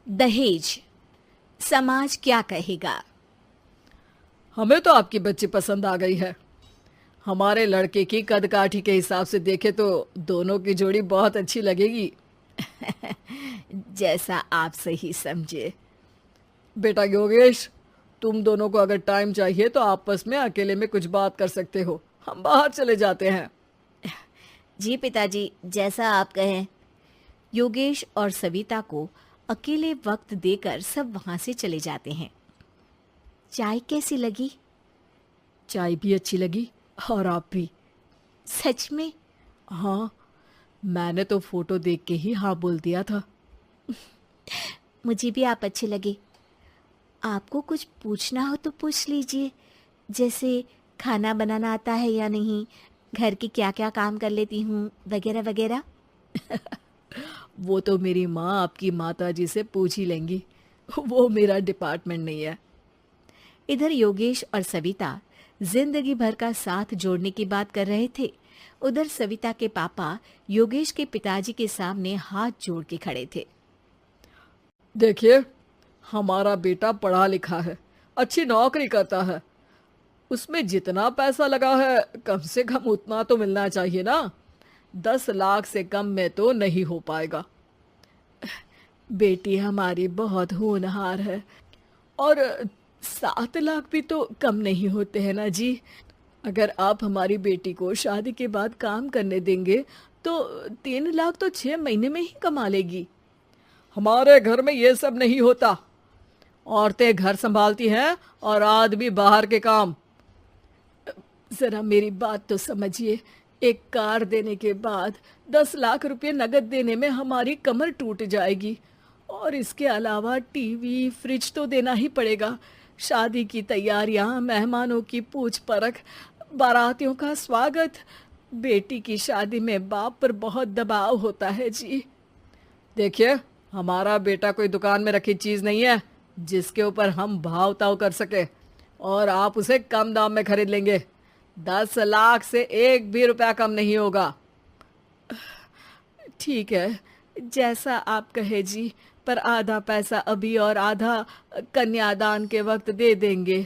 दहेज, समाज क्या कहेगा। हमें तो आपकी बच्ची पसंद आ गई है। हमारे लड़के की कद काठी के हिसाब से देखे तो दोनों की जोड़ी बहुत अच्छी लगेगी। जैसा आप सही समझे। बेटा योगेश, तुम दोनों को अगर टाइम चाहिए तो आपस में अकेले में कुछ बात कर सकते हो। हम बाहर चले जाते हैं। जी पिताजी, जैसा आप कहें। योगेश और सविता को अकेले वक्त देकर सब वहां से चले जाते हैं। चाय कैसी लगी? चाय भी अच्छी लगी और आप भी। सच में? हाँ, मैंने तो फोटो देख के ही हाँ बोल दिया था। मुझे भी आप अच्छे लगे। आपको कुछ पूछना हो तो पूछ लीजिए, जैसे खाना बनाना आता है या नहीं, घर के क्या क्या काम कर लेती हूँ, वगैरह वगैरह। वो तो मेरी माँ आपकी माता जी से पूछ ही लेंगी। वो मेरा डिपार्टमेंट नहीं है। इधर योगेश और सविता जिंदगी भर का साथ जोड़ने की बात कर रहे थे। उधर सविता के पापा योगेश के पिताजी के सामने हाथ जोड़ के खड़े थे। देखिए, हमारा बेटा पढ़ा लिखा है, अच्छी नौकरी करता है। उसमें जितना पैसा लगा है कम से कम उतना तो मिलना चाहिए ना। 10 लाख से कम में तो नहीं हो पाएगा। बेटी हमारी बहुत होनहार है और 7 लाख भी तो कम नहीं होते हैं ना जी। अगर आप हमारी बेटी को शादी के बाद काम करने देंगे तो 3 लाख तो 6 महीने में ही कमा लेगी। हमारे घर में ये सब नहीं होता। औरतें घर संभालती हैं और आदमी बाहर के काम। जरा मेरी बात तो समझिए। एक कार देने के बाद 10 लाख रुपए नगद देने में हमारी कमर टूट जाएगी और इसके अलावा टीवी फ्रिज तो देना ही पड़ेगा। शादी की तैयारियां, मेहमानों की पूछ परख, बारातियों का स्वागत। बेटी की शादी में बाप पर बहुत दबाव होता है जी। देखिए, हमारा बेटा कोई दुकान में रखी चीज नहीं है जिसके ऊपर हम भाव ताव कर सके और आप उसे कम दाम में खरीद लेंगे। 10 लाख से एक भी रुपया कम नहीं होगा। ठीक है, जैसा आप कहे जी, पर आधा पैसा अभी और आधा कन्यादान के वक्त दे देंगे।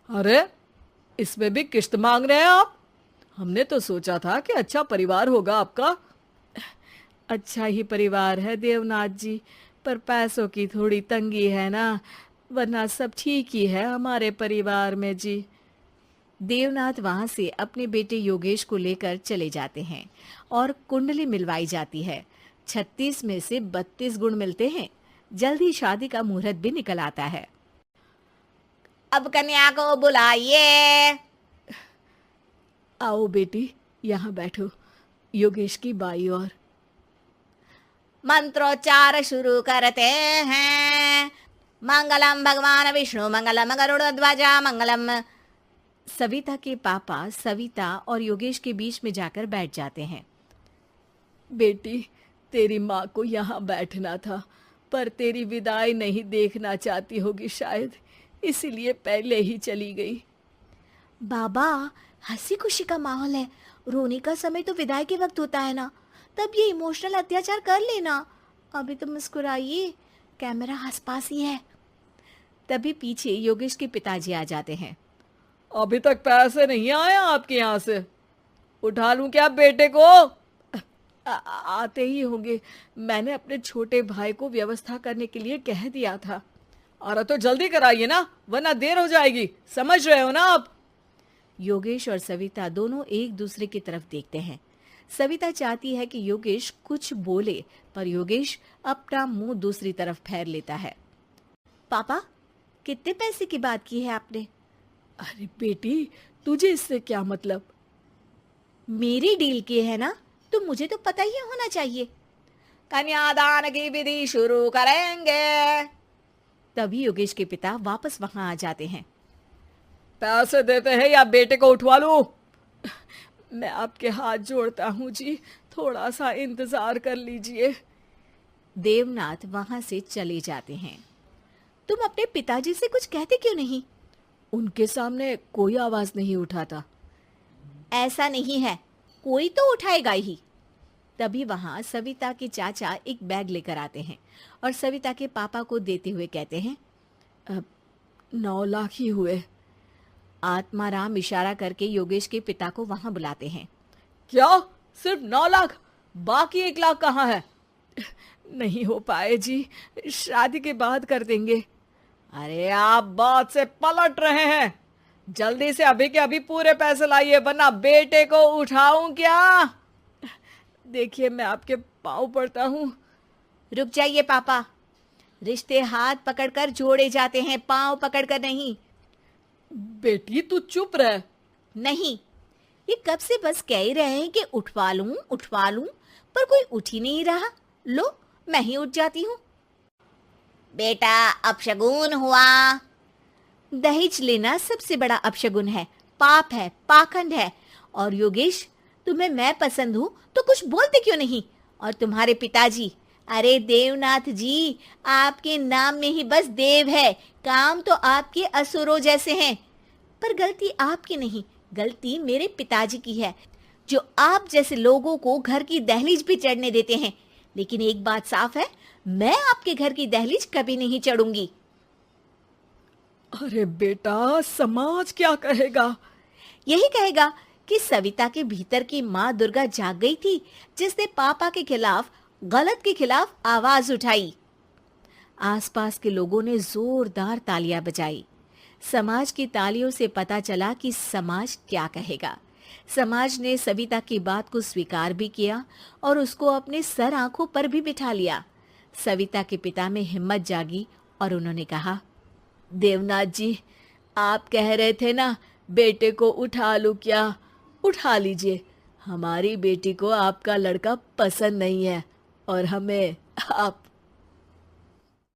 अरे, इसमें भी किश्त मांग रहे हैं आप? हमने तो सोचा था कि अच्छा परिवार होगा आपका। अच्छा ही परिवार है देवनाथ जी, पर पैसों की थोड़ी तंगी है ना, वरना सब ठीक ही है हमारे परिवार में जी। देवनाथ वहां से अपने बेटे योगेश को लेकर चले जाते हैं और कुंडली मिलवाई जाती है। 36 में से 32 गुण मिलते हैं। जल्दी शादी का मुहूर्त भी निकल आता है। अब कन्या को बुलाइए। आओ बेटी, यहाँ बैठो, योगेश की बाई और। मंत्रोच्चार शुरू करते हैं। मंगलम भगवान विष्णु मंगलम गरुड़ध्वजा मंगलम। सविता के पापा सविता और योगेश के बीच में जाकर बैठ जाते हैं। बेटी, तेरी माँ को यहाँ बैठना था, पर तेरी विदाई नहीं देखना चाहती होगी शायद, इसीलिए पहले ही चली गई। बाबा, हंसी खुशी का माहौल है, रोने का समय तो विदाई के वक्त होता है ना, तब ये इमोशनल अत्याचार कर लेना। अभी तो मुस्कुराइए, कैमरा आसपास ही है। तभी पीछे योगेश के पिताजी आ जाते हैं। अभी तक पैसे नहीं आए आपके यहाँ से? उठा लूं क्या बेटे को? आते ही होंगे, मैंने अपने छोटे भाई को व्यवस्था करने के लिए कह दिया था। अरे तो जल्दी कराइए ना, वरना देर हो जाएगी। समझ रहे हो ना आप? योगेश और सविता दोनों एक दूसरे की तरफ देखते हैं। सविता चाहती है कि योगेश कुछ बोले, पर योगेश अपना मुंह दूसरी तरफ फेर लेता है। पापा, कितने पैसे की बात की है आपने? अरे बेटी, तुझे इससे क्या मतलब? मेरी डील की है ना, तो मुझे तो पता ही होना चाहिए। कन्यादान की विधि शुरू करेंगे। तभी योगेश के पिता वापस वहां आ जाते हैं। पैसे देते हैं या बेटे को उठवा लूं? मैं आपके हाथ जोड़ता हूँ जी, थोड़ा सा इंतजार कर लीजिए। देवनाथ वहां से चले जाते हैं। तुम अपने पिताजी से कुछ कहते क्यों नहीं? उनके सामने कोई आवाज नहीं उठाता। ऐसा नहीं है, कोई तो उठाएगा ही। तभी वहां सविता के चाचा एक बैग लेकर आते हैं और सविता के पापा को देते हुए कहते हैं, 9 लाख ही हुए। आत्माराम इशारा करके योगेश के पिता को वहां बुलाते हैं। क्या? सिर्फ 9 लाख? बाकी 1 लाख कहाँ है? नहीं हो पाए जी, शादी के बाद कर देंगे। अरे आप बात से पलट रहे हैं। जल्दी से अभी के अभी पूरे पैसे लाइए, वरना बेटे को उठाऊं क्या? देखिए मैं आपके पाँव पड़ता हूँ। रुक जाइए पापा, रिश्ते हाथ पकड़कर जोड़े जाते हैं, पांव पकड़कर नहीं। बेटी तू चुप रह। नहीं, ये कब से बस कह ही रहे हैं कि उठवा लूं, पर कोई उठ ही नहीं रहा। लो, मैं ही उठ जाती हूँ। बेटा, अपशगुन हुआ। दहेज लेना सबसे बड़ा अपशगुन है, पाप है, पाखंड है। और योगेश, तुम्हें मैं पसंद हूँ तो कुछ बोलते क्यों नहीं? और तुम्हारे पिताजी, अरे देवनाथ जी, आपके नाम में ही बस देव है, काम तो आपके असुरों जैसे हैं। पर गलती आपकी नहीं, गलती मेरे पिताजी की है, जो आप जैसे लोगों को घर की दहलीज भी चढ़ने देते हैं। लेकिन एक बात साफ है, मैं आपके घर की दहलीज कभी नहीं चढ़ूंगी। अरे बेटा, समाज क्या कहेगा? यही कहेगा कि सविता के भीतर की माँ दुर्गा जाग गई थी, जिसने पापा के खिलाफ, गलत के खिलाफ आवाज उठाई। आसपास के लोगों ने जोरदार तालियां बजाई। समाज की तालियों से पता चला कि समाज क्या कहेगा। समाज ने सविता की बात को स्वीकार भी किया और उसको अपने सर आंखों पर भी बिठा लिया। सविता के पिता में हिम्मत जागी और उन्होंने कहा, देवनाथ जी, आप कह रहे थे ना बेटे को उठा लूं क्या? उठा लीजिए। हमारी बेटी को आपका लड़का पसंद नहीं है और हमें आप